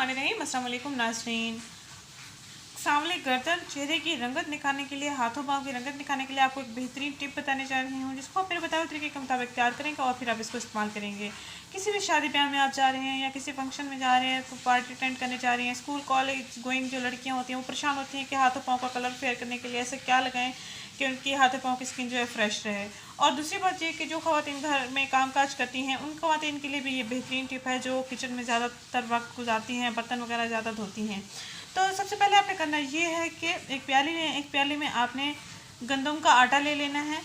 बिस्मिल्लाहिर्रहमानिर्रहीम। अस्सलाम वालेकुम नाज़रीन। सांवली गर्दन चेहरे की रंगत निखारने के लिए, हाथों पाँव की रंगत निखारने के लिए आपको एक बेहतरीन टिप बताने जा रही हूँ, जिसको आप मेरे बताए हुए तरीके के मुताबिक तैयार करेंगे और फिर आप इसको इस्तेमाल करेंगे। किसी भी शादी ब्याह में आप जा रहे हैं या किसी फंक्शन में जा रहे हैं, तो पार्टी अटेंड करने जा रही हैं, स्कूल कॉलेज गोइंग जो लड़कियाँ होती हैं वो परेशान होती हैं कि हाथों पाँव का कलर फेयर करने के लिए ऐसे क्या लगाएं कि उनकी हाथों पाँव की स्किन जो है फ्रेश रहे। और दूसरी बात ये कि जो ख़वातीन घर में कामकाज करती हैं उन ख़वातीन के लिए भी ये बेहतरीन टिप है, जो किचन में ज़्यादातर वक्त गुजारती हैं, बर्तन वगैरह ज़्यादा धोती हैं। तो सबसे पहले आपने करना ये है कि एक प्याली में आपने गंदम का आटा ले लेना है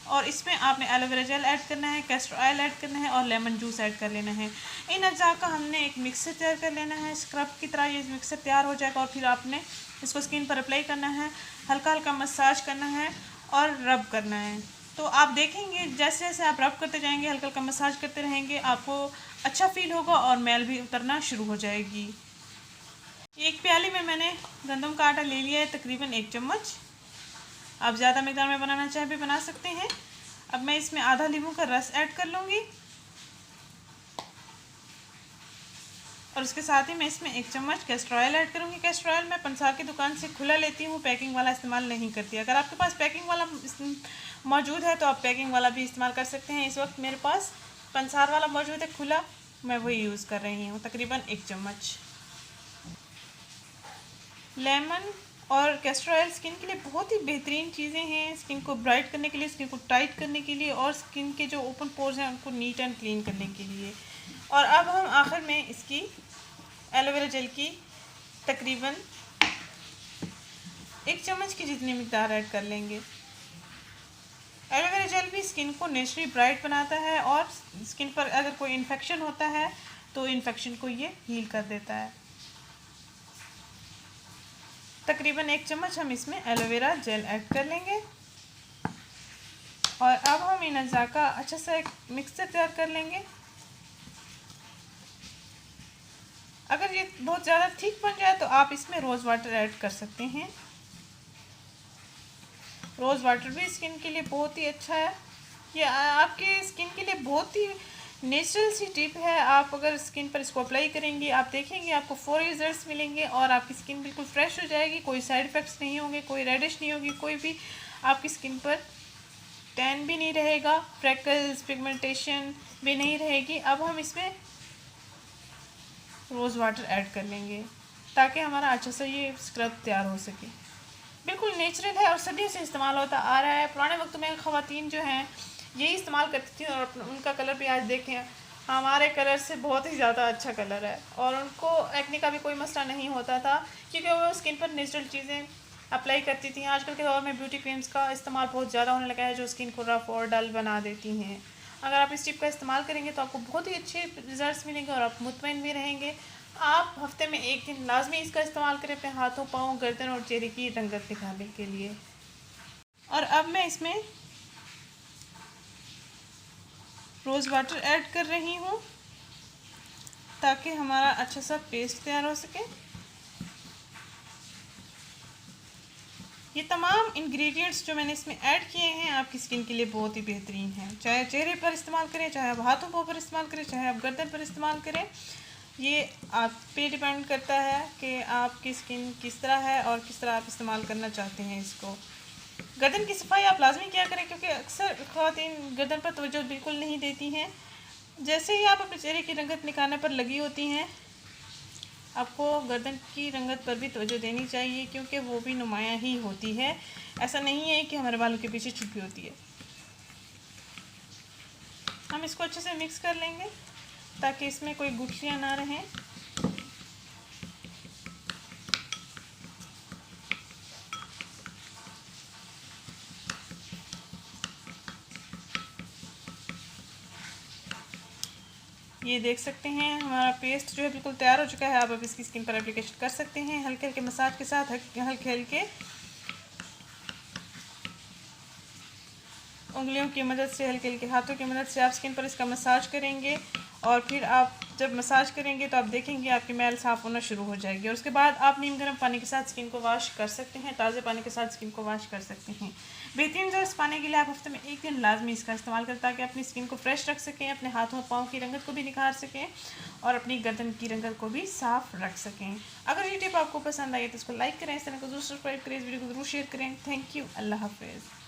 और इसमें आपने एलोवेरा जेल ऐड करना है, कैस्टर ऑयल ऐड करना है और लेमन जूस ऐड कर लेना है। इन अज्जा का हमने एक मिक्सर तैयार कर लेना है। स्क्रब की तरह ये मिक्सर तैयार हो जाएगा और फिर आपने इसको स्किन पर अप्लाई करना है, हल्का हल्का मसाज करना है और रब करना है। तो आप देखेंगे जैसे जैसे आप रब करते जाएंगे, हल्का हल्का मसाज करते रहेंगे, आपको अच्छा फील होगा और मैल भी उतरना शुरू हो जाएगी। एक प्याली में मैंने गंदम का आटा ले लिया है, तकरीबन 1 चम्मच। आप ज़्यादा मिकदार में बनाना चाहे भी बना सकते हैं। अब मैं इसमें आधा नींबू का रस ऐड कर लूँगी और उसके साथ ही मैं इसमें 1 चम्मच कैस्टर ऑयल ऐड करूँगी। कैस्टर ऑयल मैं पंसार की दुकान से खुला लेती हूँ, पैकिंग वाला इस्तेमाल नहीं करती। अगर आपके पास पैकिंग वाला मौजूद है तो आप पैकिंग वाला भी इस्तेमाल कर सकते हैं। इस वक्त मेरे पास पंसार वाला मौजूद है खुला, मैं वही यूज़ कर रही हूँ, तकरीबन 1 चम्मच। लेमन और कैस्टर ऑयल स्किन के लिए बहुत ही बेहतरीन चीज़ें हैं, स्किन को ब्राइट करने के लिए, स्किन को टाइट करने के लिए और स्किन के जो ओपन पोर्स हैं उनको नीट एंड क्लीन करने के लिए। और अब हम आखिर में इसकी एलोवेरा जेल की तकरीबन 1 चम्मच की जितनी मिकदार ऐड कर लेंगे। एलोवेरा जेल भी स्किन को नेचुरली ब्राइट बनाता है और स्किन पर अगर कोई इन्फेक्शन होता है तो इन्फेक्शन को ये हील कर देता है। तकरीबन 1 चम्मच हम इसमें एलोवेरा जेल ऐड कर लेंगे और अब हम इन अज्जा का अच्छा सा एक मिक्सचर तैयार कर लेंगे। अगर ये बहुत ज़्यादा थिक बन जाए तो आप इसमें रोज़ वाटर ऐड कर सकते हैं। रोज़ वाटर भी स्किन के लिए बहुत ही अच्छा है। ये आपके स्किन के लिए बहुत ही नेचुरल सी टिप है। आप अगर स्किन पर इसको अप्लाई करेंगे, आप देखेंगे आपको 4 रिजल्ट्स मिलेंगे और आपकी स्किन बिल्कुल फ्रेश हो जाएगी। कोई साइड इफ़ेक्ट्स नहीं होंगे, कोई रेडिश नहीं होगी, कोई भी आपकी स्किन पर टैन भी नहीं रहेगा, फ्रेकल्स पिगमेंटेशन भी नहीं रहेगी। अब हम इसमें रोज़ वाटर ऐड कर लेंगे ताकि हमारा अच्छा सा ये स्क्रब तैयार हो सके। बिल्कुल नेचुरल है और सदियों से इस्तेमाल होता आ रहा है। पुराने वक्त में ख़वातीन जो हैं यही इस्तेमाल करती थी और उनका कलर भी आज देखें हमारे कलर से बहुत ही ज़्यादा अच्छा कलर है और उनको एक्ने का भी कोई मसला नहीं होता था क्योंकि वो स्किन पर नेचुरल चीज़ें अप्लाई करती थी। आजकल के दौर में ब्यूटी क्रीम्स का इस्तेमाल बहुत ज़्यादा होने लगा है जो स्किन को रफ और डल बना देती हैं। अगर आप इस टिप का इस्तेमाल करेंगे तो आपको बहुत ही अच्छे रिजल्ट्स मिलेंगे और आप मुतमईन भी रहेंगे। आप हफ्ते में 1 दिन लाजमी इसका इस्तेमाल करें अपने हाथों, पाँव, गर्दन और चेहरे की रंगत दिखाने के लिए। और अब मैं इसमें रोज़ वाटर ऐड कर रही हूँ ताकि हमारा अच्छा सा पेस्ट तैयार हो सके। ये तमाम इंग्रेडिएंट्स जो मैंने इसमें ऐड किए हैं आपकी स्किन के लिए बहुत ही बेहतरीन हैं। चाहे चेहरे पर इस्तेमाल करें, चाहे आप हाथों पाँव पर इस्तेमाल करें, चाहे आप गर्दन पर इस्तेमाल करें, ये आप पे डिपेंड करता है कि आपकी स्किन किस तरह है और किस तरह आप इस्तेमाल करना चाहते हैं इसको। गर्दन की सफाई आप लाजमी किया करें क्योंकि अक्सर ख़वातीन गर्दन पर तवज्जो बिल्कुल नहीं देती हैं। जैसे ही आप अपने चेहरे की रंगत निखारने पर लगी होती हैं, आपको गर्दन की रंगत पर भी तवज्जो देनी चाहिए क्योंकि वो भी नुमायाँ ही होती है। ऐसा नहीं है कि हमारे बालों के पीछे छुपी होती है। हम इसको अच्छे से मिक्स कर लेंगे ताकि इसमें कोई गुठलियाँ ना रहें। ये देख सकते हैं हमारा पेस्ट जो है बिल्कुल तैयार हो चुका है। अब इसकी स्किन पर एप्लीकेशन कर सकते हैं हल्के हल्के मसाज के साथ, हल्के हल्के उंगलियों की मदद से, हल्के हल्के हाथों की मदद से आप स्किन पर इसका मसाज करेंगे और फिर आप जब मसाज करेंगे तो आप देखेंगे आपकी मैल साफ़ होना शुरू हो जाएगी। और उसके बाद आप नीम गर्म पानी के साथ स्किन को वॉश कर सकते हैं, ताज़े पानी के साथ स्किन को वॉश कर सकते हैं। बेहतरीन रिजल्ट्स पाने के लिए आप हफ्ते में एक दिन लाजमी इसका इस्तेमाल करें ताकि अपनी स्किन को फ्रेश रख सकें, अपने हाथों पाँव की रंगत को भी निखार सकें और अपनी गर्दन की रंगत को भी साफ़ रख सकें। अगर ये टिप आपको पसंद आई तो इसको लाइक करें, इस तरह को जरूर सब्सक्राइब करें, इस वीडियो को जरूर शेयर करें। Thank you. अल्लाह हाफिज़।